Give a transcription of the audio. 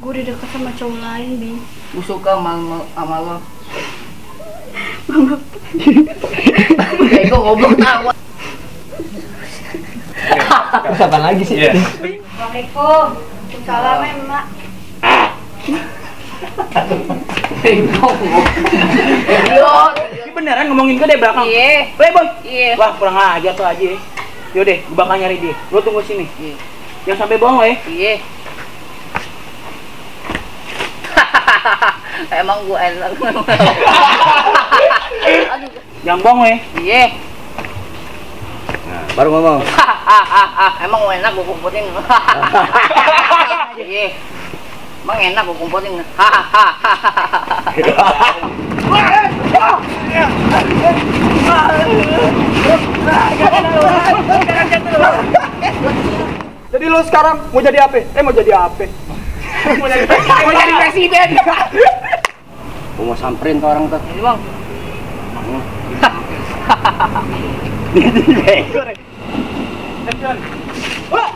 Gue udah deket sama cowok lain, Bi. Gue suka sama lo. Bego goblok tawa. Terus apa lagi sih? Assalamualaikum. Salam, Mak. Ini beneran ngomongin gue dari belakang? Iya. Boy. Iya. Wah, kurang aja tuh aja. Yaudah, gue bakal nyari dia. Lo tunggu sini. Iya. Jangan sampai bohong, ya. Iya. Emang gue enak. Aduh. Jangan bohong, ya. Iya. Nah, baru ngomong. Emang gue enak gue kumputin. Iya. Emang enak gue kumputin. Jadi lo sekarang mau jadi apa? Mau jadi apa? Mau jadi presiden. Gue mau samperin ke orang tuh. Ini bang. Ini bego. Wah,